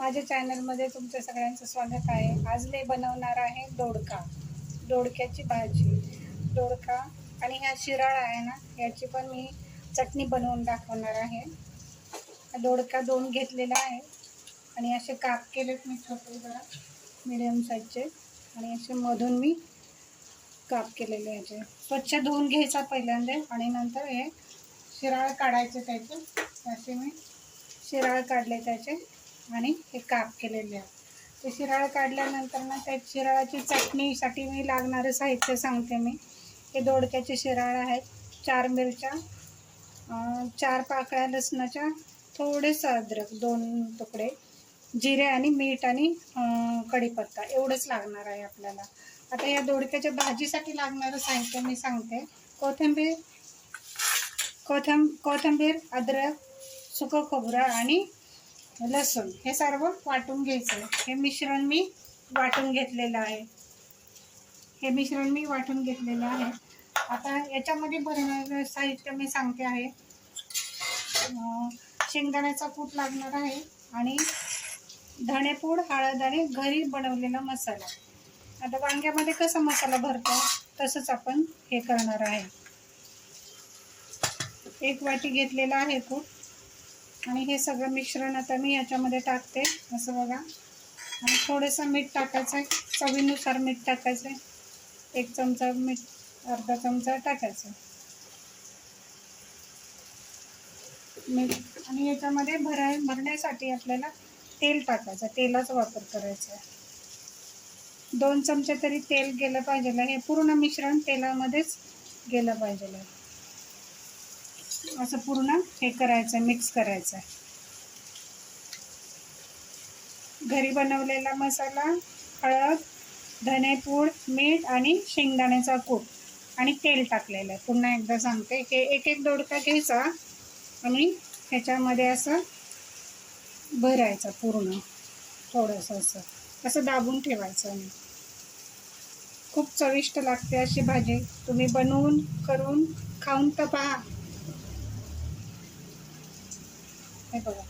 माझ्या चॅनलमध्ये तुमचं सगळ्यांचं स्वागत आहे। आज मी बनवणार आहे दोडका, दोडक्याची भाजी, दोडका आणि ह्या शिराळ आहे ना, याची पण मी चटणी बनवून दाखवणार आहे। दोडका 2 घेतलेला आहे आणि असे काप केलेत मी छोटे जरा मीडियम साईजचे आणि असे मधून मी काप केलेले याचे स्वच्छ धुवून घ्यायचा पहिल्यांदा आणि नंतर हे शिराळ काढायचे त्याचे। असे मी शिराळ काढले त्याचे आणि हे काप केलेले आहे। ते शिराळ काढल्यानंतर ना त्या शिराळाची चटणीसाठी मी लागणारे साहित्य सांगते मी। हे दोडक्याचे शिराळ आहेत, 4 मिरच्या, 4 पाकळ्या लसणाच्या, थोडेसं अद्रक 2 तुकडे, जिरे आणि मीठ आणि कढीपत्ता एवढंच लागणार आहे आपल्याला। आता या दोडक्याच्या भाजीसाठी लागणारं साहित्य मी सांगते। कोथिंबीर, अद्रक, सुकं खोबरं आणि लसूण हे सर्व वाटून घ्यायचं। हे मिश्रण मी वाटून घेतलेलं आहे। आता याच्यामध्ये भरणारं साहित्य मी सांगते आहे। शेंगदाण्याचा कूट लागणार आहे आणि धणेपूड, हळद आणि घरी बनवलेला मसाला। आता वांग्यामध्ये कसा मसाला भरतो तसंच आपण हे करणार आहे। 1 वाटी घेतलेला आहे कूट आणि हे सगळं मिश्रण आता मी याच्यामध्ये टाकते असं बघा। आणि थोडंसं मीठ टाकायचं आहे, चवीनुसार मीठ टाकायचं आहे। 1 चमचा मीठ, अर्धा चमचा टाकायचं मीठ। आणि याच्यामध्ये भरण्यासाठी आपल्याला तेल टाकायचं, तेलाचा वापर करायचा आहे। 2 चमचे तरी तेल गेलं पाहिजे, हे पूर्ण मिश्रण तेलामध्येच गेलं पाहिजे। असं पूर्ण हे करायचं, मिक्स करायचं आहे। घरी बनवलेला मसाला, हळद, धनेपूड, मीठ आणि शेंगदाण्याचा कूट आणि तेल टाकलेलं आहे। पुन्हा एकदा सांगते, हे एक दोडका घ्यायचा आणि ह्याच्यामध्ये असं भरायचं पूर्ण, थोडंसं असं दाबून ठेवायचं। आणि खूप चविष्ट लागते अशी भाजी। तुम्ही बनवून करून खाऊन तर पहा। हे बघा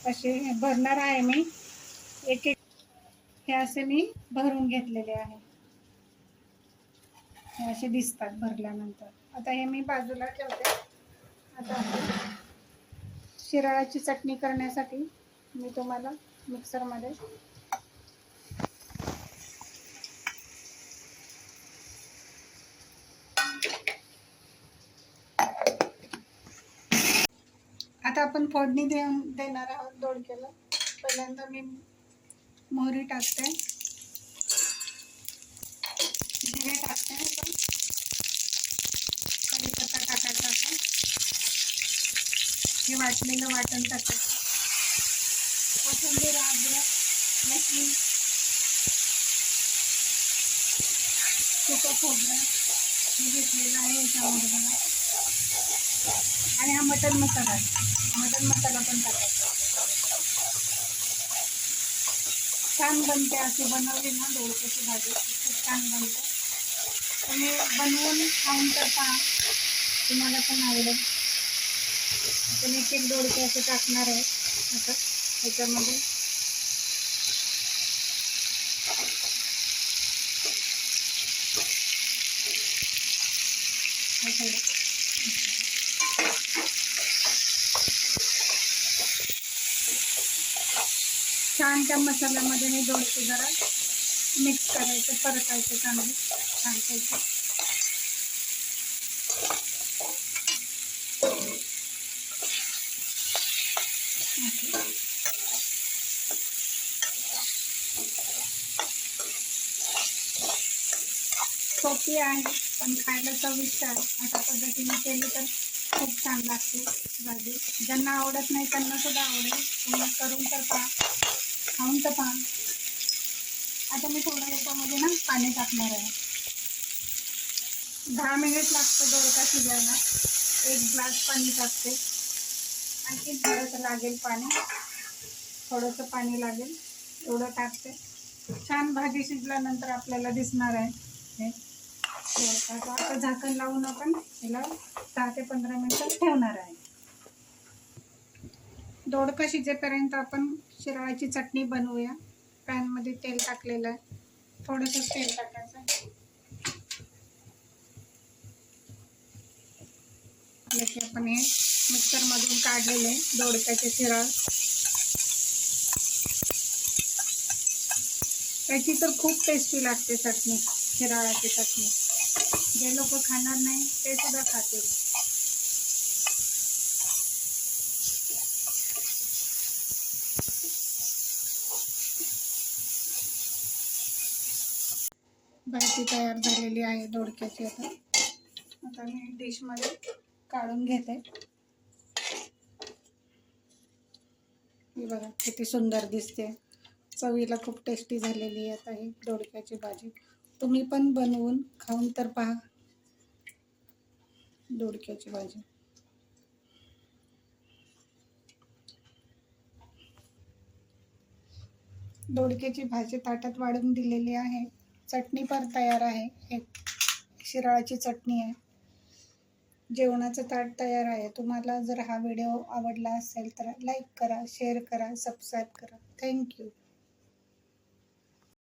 असे भरणार आहे मी एक हे असे मी भरून घेतलेले आहे। हे असे दिसतात भरल्यानंतर। आता हे मी बाजूला ठेवते। आता शिराळाची चटणी करण्यासाठी मी तुम्हाला मिक्सरमध्ये आता आपण फोडणी देणार आहोत दोडक्याला। पहिल्यांदा मी मोहरी टाकते, जिरे टाकते, कढीपत्ता टाकायचा, हे वाटलेलं वाटण टाकायचं, कोथिंबीर, अद्रक, लसूण, सुकं खोबरं हे घेतलेलं आहे याच्यामध्ये बघा। आणि हा मटण मसाला पण टाकायचा। छान बनते अशी बनवली ना दोडक्याची भाजी, खूप छान बनते। तुम्ही बनवून खाऊन तर पहा, तुम्हाला पण आवडेल। आपण एक दोडके असे टाकणार आहे आता ह्याच्यामध्ये। छान त्या मसाल्यामध्ये हे दोडके जरा मिक्स करायचं, परतायचं चांगलं छानपैकी। सोपी आहे पण खायला चविष्ट आहे। अशा पद्धतीने केली तर खूप छान लागते भाजी। ज्यांना आवडत नाही त्यांना सुद्धा आवडेल। तुम्ही करून तर पहा, खाऊन तर पहा। आता मी थोडं याच्यामध्ये ना पाणी टाकणार आहे। 10 मिनिट लागतं दोडका शिजायला। 1 ग्लास पाणी टाकते, आणखी थोडंसं लागेल पाणी, थोडंसं पाणी लागेल एवढं टाकते। छान भाजी शिजल्यानंतर आपल्याला दिसणार आहे हे दोडका। आता झाकण लावून आपण याला 10 ते 15 मिनिटं ठेवणार आहे। दोडका शिजेपर्यंत आपण शिराळाची चटणी बनवूया. पॅनमध्ये तेल टाकलेलं आहे, थोडंसं तेल टाकायचं. जसे आपण हे मिक्सरमधून काढलेले दोडक्याचे शिराळ, याची तर खूप टेस्टी लागते चटणी, शिराळाची चटणी. जे लोक खाणार नाही ते सुद्धा खातील. भाजी तयार झालेली आहे दोडक्याची. आता मी डिशमध्ये काढून घेते. ही बघा किती सुंदर दिसते, चवीला खूप टेस्टी झालेली आहे आता ही दोडक्याची भाजी. तुम्ही पण बनवून खाऊन तर पहा दोडक्याची भाजी. दोडक्याची भाजी ताटात वाढून दिलेली आहे. चटणी पण तयार आहे, एक शिराळाची चटणी आहे. जेवणाचं ताट तयार आहे. तुम्हाला जर हा व्हिडिओ आवडला असेल तर लाईक करा, शेअर करा, सबस्क्राईब करा. थँक्यू.